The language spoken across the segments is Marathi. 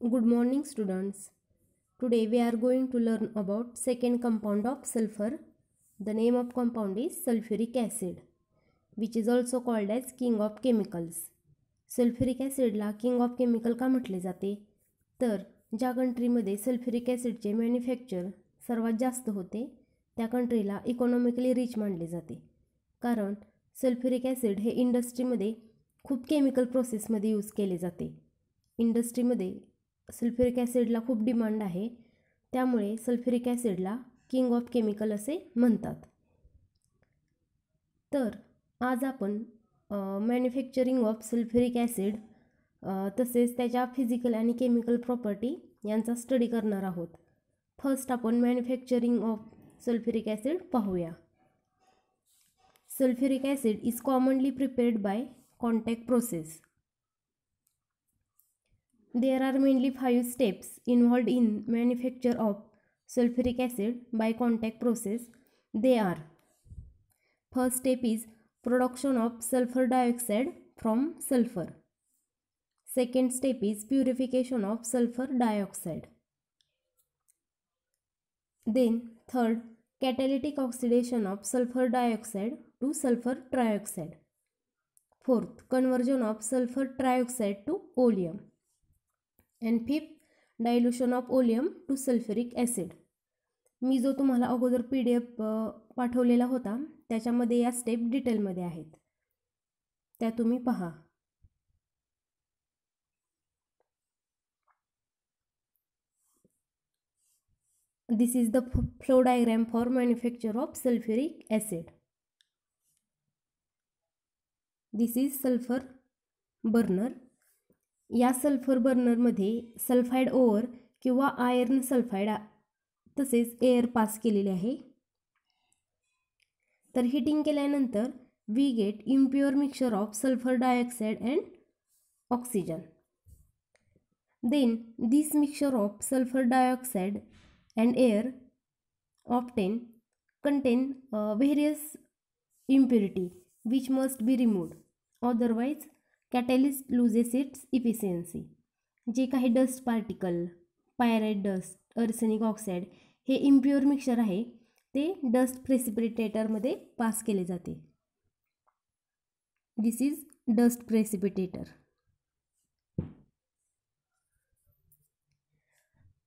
Good morning students. Today we are going to learn about second compound of sulfur. The name of compound is sulfuric acid, which is also called as king of chemicals. Sulphuric ॲसिडला किंग ऑफ केमिकल का म्हटले जाते? तर ज्या कंट्रीमध्ये सल्फ्युरिक ॲसिडचे मॅन्युफॅक्चर सर्वात जास्त होते त्या कंट्रीला इकॉनॉमिकली रिच मानले जाते. कारण सल्फ्युरिक ॲसिड हे इंडस्ट्रीमध्ये खूप केमिकल प्रोसेसमध्ये यूज केले जाते. इंडस्ट्रीमध्ये सल्फ्युरिक ॲसिडला खूप डिमांड आहे, त्यामुळे सल्फ्युरिक ॲसिडला किंग ऑफ केमिकल असे म्हणतात. तर आज आपण मॅन्युफॅक्चरिंग ऑफ सल्फ्युरिक ॲसिड तसेच त्याच्या फिजिकल आणि केमिकल प्रॉपर्टी यांचा स्टडी करणार आहोत. फर्स्ट आपण मॅन्युफॅक्चरिंग ऑफ सल्फ्युरिक ॲसिड पाहूया. Sulphuric acid is commonly prepared by contact process. There are mainly 5 steps involved in manufacture of sulfuric acid by contact process. They are: first step is production of sulfur dioxide from sulfur. Second step is purification of sulfur dioxide. Then third, catalytic oxidation of sulfur dioxide to sulfur trioxide. Fourth, conversion of sulfur trioxide to oleum. And fifth, dilution of oleum to sulphuric acid. मी जो तुम्हाला अगोदर PDF पाठवलेला होता त्याच्यामध्ये या स्टेप डिटेलमध्ये आहेत, त्या तुम्ही पहा. This is the flow diagram for manufacture of sulphuric acid. This is sulphur burner. या सल्फर बर्नरमध्ये सल्फाईड ओअर किंवा आयर्न सल्फाईड तसेच एअर पास केलेले आहे. तर हिटिंग केल्यानंतर we get impure mixture of sulphur dioxide and oxygen. Then this mixture of sulphur dioxide and air often contain various impurity which must be removed, otherwise catalyst loses its efficiency. जे काही dust particle, pyrite dust, arsenic oxide हे इम्प्युअर मिक्सचर आहे ते डस्ट प्रेसिपिटेटरमध्ये पास केले जाते. This is dust precipitator.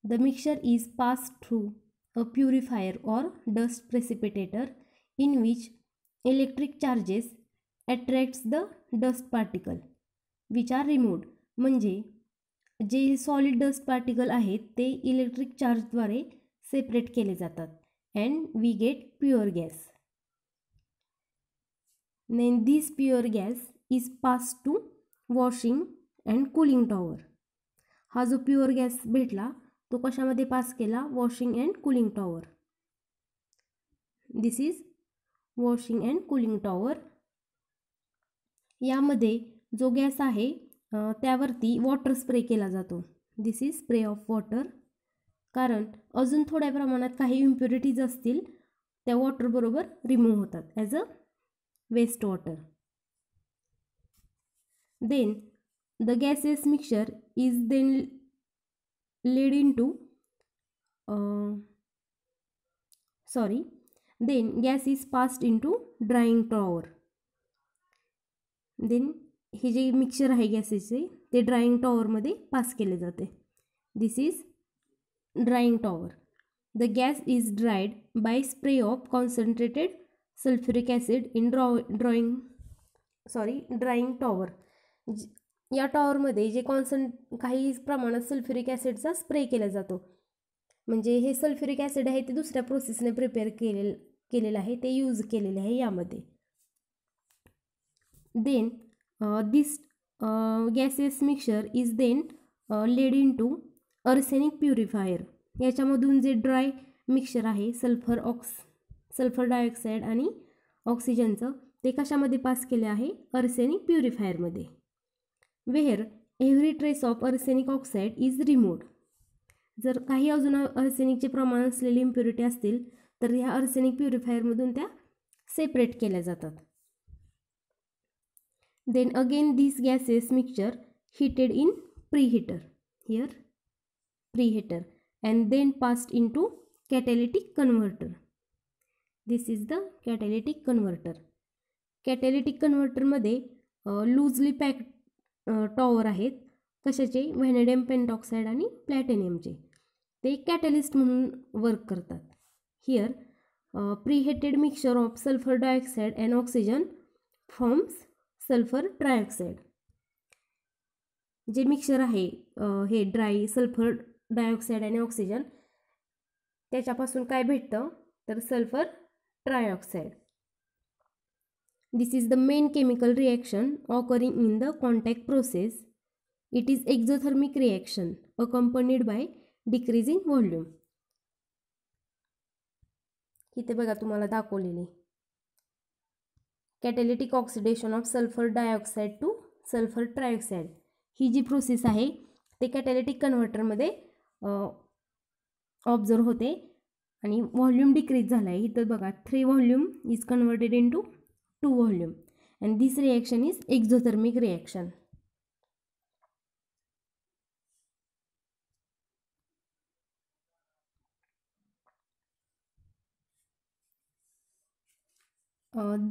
The mixture is pass through a purifier or dust precipitator in which electric charges attracts the dust particle which are removed. म्हणजे जे सॉलिड डस्ट पार्टिकल आहेत ते इलेक्ट्रिक चार्जद्वारे सेपरेट केले जातात and we get pure gas. Then this pure gas is pass to washing and cooling tower. हा जो प्युअर गॅस भेटला तो कशामध्ये पास केला? Washing and cooling tower. This is washing and cooling tower. यामध्ये जो गॅस आहे त्यावरती वॉटर स्प्रे केला जातो. This is spray of water. कारण अजून थोड्या प्रमाणात काही इम्प्युरिटीज असतील त्या वॉटरबरोबर रिमूव्ह होतात as a waste water. Then the gases mixture is then led into then gas is passed into drying tower. Then हे जे मिक्सचर आहे गॅसेसचे ते ड्राईंग टॉवरमध्ये पास केले जाते. This is drying tower. The gas is dried by spray of concentrated sulphuric acid in drying tower. या टॉवरमध्ये जे काही प्रमाणात सल्फ्युरिक ॲसिडचा स्प्रे केला जातो. म्हणजे हे सल्फ्युरिक ॲसिड आहे ते दुसऱ्या प्रोसेसने प्रिपेअर केलेलं आहे, ते यूज केलेले आहे यामध्ये. Then this gaseous mixture is then laid into arsenic purifier. याच्यामधून जे ड्राय मिक्सचर आहे सल्फर डायऑक्साईड आणि ऑक्सिजनचं ते कशामध्ये पास केले आहे? अर्सेनिक प्युरिफायरमध्ये. Where every trace of arsenic oxide is removed. जर काही अजून अर्सेनिकचे प्रमाण असलेले इम्प्युरिटी असतील तर ह्या अर्सेनिक प्युरिफायरमधून त्या सेपरेट केल्या जातात. Then again this gaseous mixture heated in preheater. Here preheater and then passed into catalytic converter. This is the catalytic converter. Catalytic converter मध्ये लूजली पॅक्ड टॉवर आहेत. कशाचे? व्हॅनेडियम पेंटॉक्साइड आणि प्लॅटिनियमचे. ते कॅटलिस्ट म्हणून वर्क करतात. Here preheated mixture of sulphur dioxide and oxygen forms sulphur trioxide. जे मिक्सचर आहे हे ड्राय सल्फर डायऑक्साइड आणि ऑक्सिजन, त्याच्यापासून काय भेटतं तर sulphur trioxide. This is the main chemical reaction occurring in the contact process. It is exothermic reaction accompanied by decreasing volume. इथे बघा तुम्हाला दाखवलेली catalytic oxidation of sulphur dioxide to sulphur trioxide. ही जी प्रोसेस आहे ते कॅटॅलिटिक कन्व्हर्टरमध्ये ऑब्झर्व होते आणि व्हॉल्यूम डिक्रीज झाला आहे. इथं बघा 3 volume is converted into 2 volume and this reaction is exothermic reaction.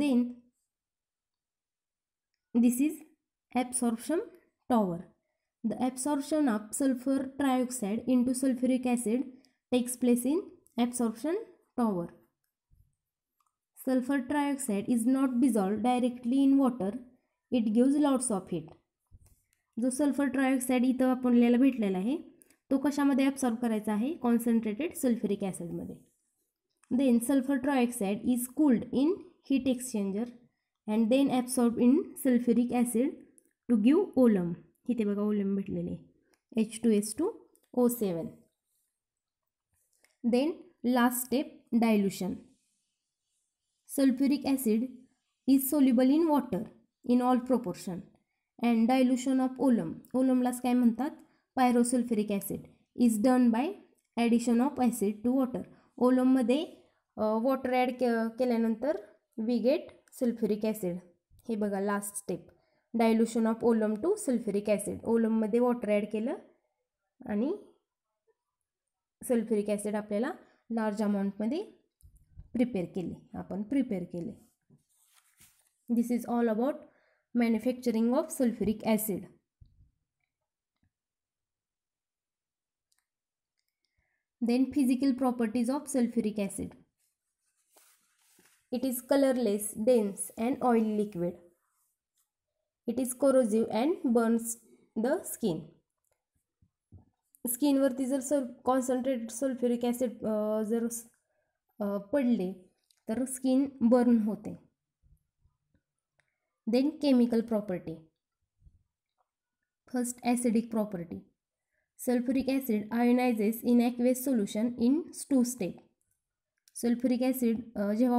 Then this is absorption tower. The absorption of sulfur trioxide into sulfuric acid takes place in absorption tower. Sulfur trioxide is not dissolved directly in water. It gives lots of heat. जो सल्फर ट्रायऑक्साइड इथं आपल्याला भेटलेला आहे तो कशामध्ये ॲब्सॉर्ब करायचा आहे? कॉन्सन्ट्रेटेड सल्फ्युरिक ॲसिडमध्ये. Then sulphur trioxide is cooled in heat exchanger and then absorb in sulphuric acid to give oleum. इथे बघा ओलम भेटलेले H2S2O7. Then last step dilution. Sulfuric acid is soluble in water in all proportion and dilution of oolum. Oolumलाच काय म्हणतात? Pyrosulfuric acid is done by addition of acid to water. ओलममध्ये वॉटर ॲड केल्यानंतर we get sulfuric acid. हे बघा last step dilution of oleum to sulphuric acid. ओलममध्ये वॉटर ॲड केलं आणि सल्फ्युरिक ॲसिड आपल्याला लार्ज अमाऊंटमध्ये प्रिपेअर केले. This is all about manufacturing of sulphuric acid. Then physical properties of sulphuric acid. It is colourless, dense and oily liquid. It is corrosive and burns the skin. स्किनवरती जर कॉन्सन्ट्रेटेड सल्फ्युरिक ॲसिड जर पडले तर स्किन बर्न होते. Then chemical property. First acidic property. Sulphuric acid ionises in aqueous solution in 2 step. Sulphuric acid जेव्हा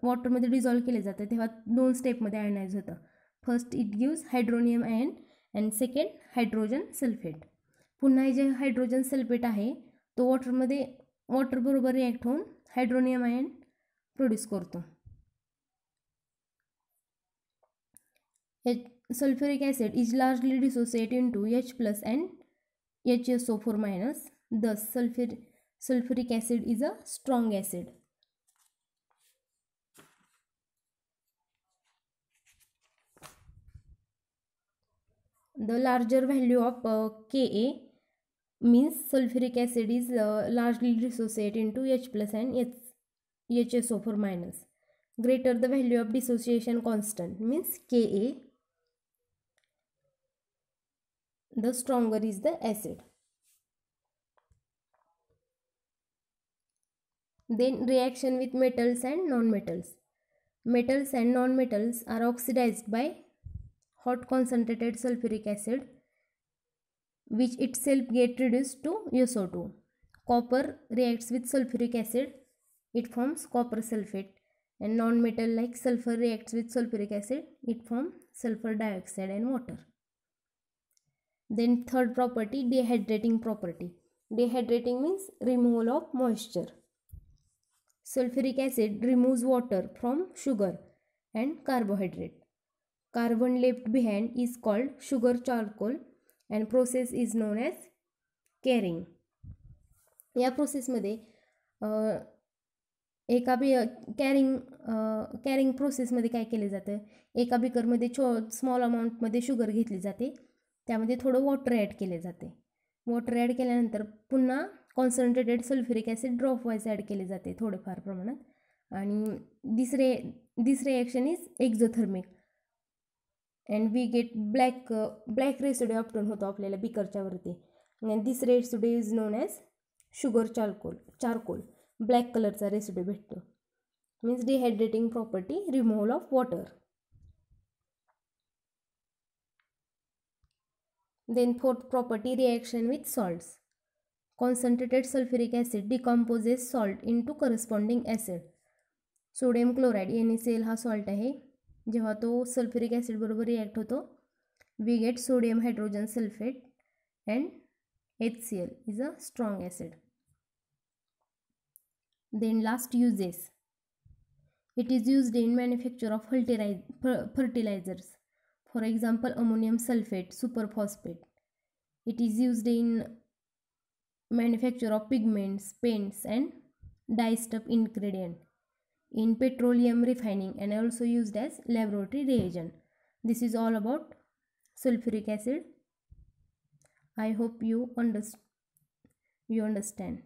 वॉटरमध्ये डिझॉल्व केले जाते तेव्हा 2 स्टेपमध्ये आयोनाइज होतं. First it gives hydronium ion and second hydrogen sulphate. पुन्हा हे जे हायड्रोजन सल्फेट आहे तो वॉटरबरोबर रिॲक्ट होऊन हायड्रोनियम आयन प्रोड्यूस करतो. Sulfuric acid is largely dissociated into H plus and HSO4 minus. Thus, sulfuric acid is a strong acid. The larger value of Ka means sulfuric acid is largely dissociated into H plus and HSO4 minus. Greater the value of dissociation constant means Ka, the stronger is the acid. Then reaction with metals and non-metals. Metals and non-metals are oxidized by hot concentrated sulfuric acid, which itself get reduced to SO2. Copper reacts with sulfuric acid, it forms copper sulfate, and non-metal like sulfur reacts with sulfuric acid, it forms sulfur dioxide and water. Then third property, dehydrating property. Dehydrating means removal of moisture. Sulfuric acid removes water from sugar and carbohydrate. Carbon left behind is called sugar charcoal and process is known as carrying. या प्रोसेसमध्ये एका कॅरिंग प्रोसेसमध्ये काय केले जातं, एका बिकरमध्ये स्मॉल अमाऊंटमध्ये शुगर घेतली जाते, त्यामध्ये थोडं वॉटर ॲड केले जाते. वॉटर ॲड केल्यानंतर पुन्हा concentrated sulphuric acid dropwise add केले जाते थोडेफार प्रमाणात. आणि this reaction is exothermic and we get black residue obtain होतो आपल्याला बिकरच्या वरती. And this residue is known as sugar charcoal. Black कलरचा रेसिड्यू भेटतो. Means dehydrating property, removal of water. Then fourth property, reaction with salts. Concentrated sulfuric acid decomposes salt into corresponding acid. Sodium chloride NaCl हा सॉल्ट आहे. जेव्हा तो सल्फ्युरिक ॲसिड बरोबर रिॲक्ट होतो, we get sodium hydrogen sulphate and HCl is a strong acid. Then last uses. It is used in manufacture of fertilizers. For example, ammonium sulfate, superphosphate. It is used in manufacture of pigments, paints and dyestuff ingredient, in petroleum refining, and also used as laboratory reagent. This is all about sulfuric acid. I hope you understand.